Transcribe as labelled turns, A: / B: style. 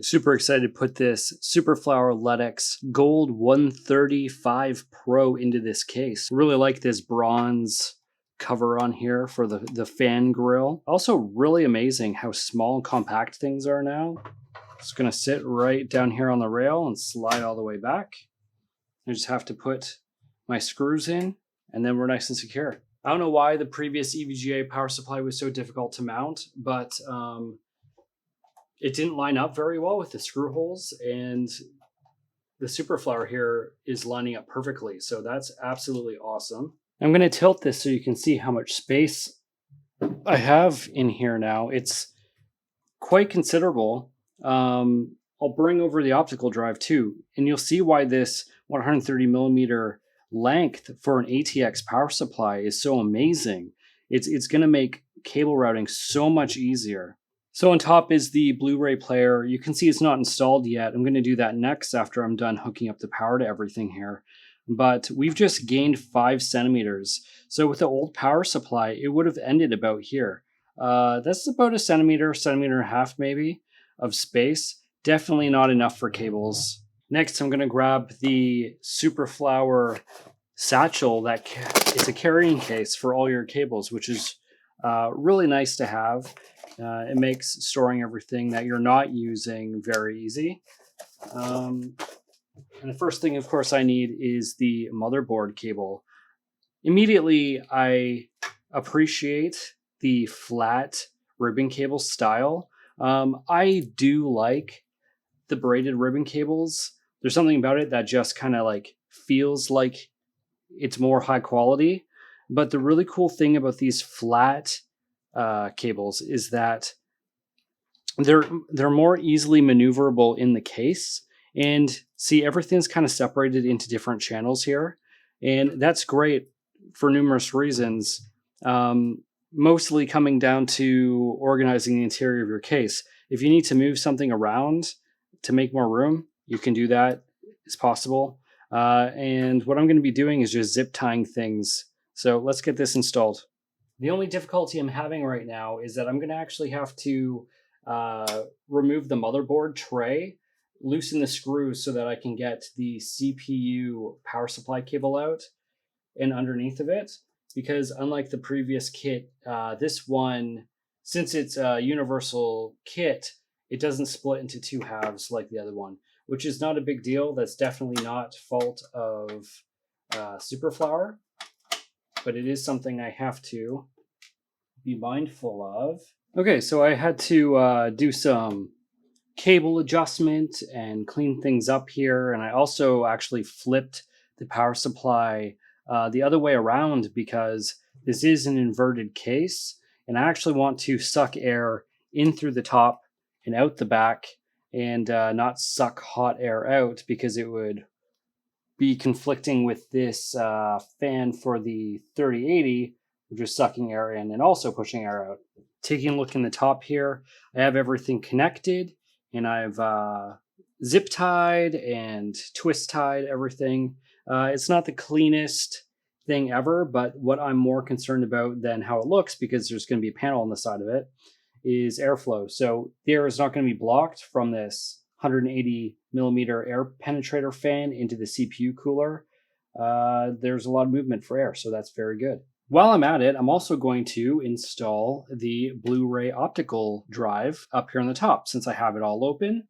A: Super excited to put this Super Flower Leadex Gold 135 Pro into this case. Really like this bronze cover on here for the fan grill. Also really amazing how small and compact things are now. It's gonna sit right down here on the rail and slide all the way back. I just have to put my screws in and then we're nice and secure. I don't know why the previous EVGA power supply was so difficult to mount, but it didn't line up very well with the screw holes, and the Super Flower here is lining up perfectly. So that's absolutely awesome. I'm going to tilt this so you can see how much space I have in here now. It's quite considerable. I'll bring over the optical drive too, and you'll see why this 130 millimeter length for an ATX power supply is so amazing. It's going to make cable routing so much easier. So on top is the Blu-ray player. You can see it's not installed yet. I'm going to do that next after I'm done hooking up the power to everything here. But we've just gained 5 centimeters. So with the old power supply, it would have ended about here. That's about a centimeter and a half maybe of space. Definitely not enough for cables. Next, I'm going to grab the Super Flower satchel. It's a carrying case for all your cables, which is really nice to have. It makes storing everything that you're not using very easy. And the first thing, of course, I need is the motherboard cable. Immediately, I appreciate the flat ribbon cable style. I do like the braided ribbon cables. There's something about it that just kind of like feels like it's more high quality. But the really cool thing about these flat cables is that they're more easily maneuverable in the case. And see, everything's kind of separated into different channels here, and that's great for numerous reasons. Mostly coming down to organizing the interior of your case. If you need to move something around to make more room, you can do that. It's possible. And what I'm going to be doing is just zip tying things. So let's get this installed. The only difficulty I'm having right now is that I'm going to actually have to remove the motherboard tray, loosen the screws so that I can get the CPU power supply cable out and underneath of it. Because unlike the previous kit, this one, since it's a universal kit, it doesn't split into 2 halves like the other one, which is not a big deal. That's definitely not fault of Super Flower, but it is something I have to be mindful of. Okay, so I had to do some cable adjustment and clean things up here, and I also actually flipped the power supply the other way around because this is an inverted case, and I actually want to suck air in through the top and out the back, and not suck hot air out because it would be conflicting with this fan for the 3080, which is sucking air in and also pushing air out. Taking a look in the top here, I have everything connected, and I've zip tied and twist tied everything. It's not the cleanest thing ever, but what I'm more concerned about than how it looks, because there's going to be a panel on the side of it, is airflow. So the air is not going to be blocked from this 180 millimeter air penetrator fan into the CPU cooler. There's a lot of movement for air, so that's very good. While I'm at it, I'm also going to install the Blu-ray optical drive up here on the top. Since I have it all open,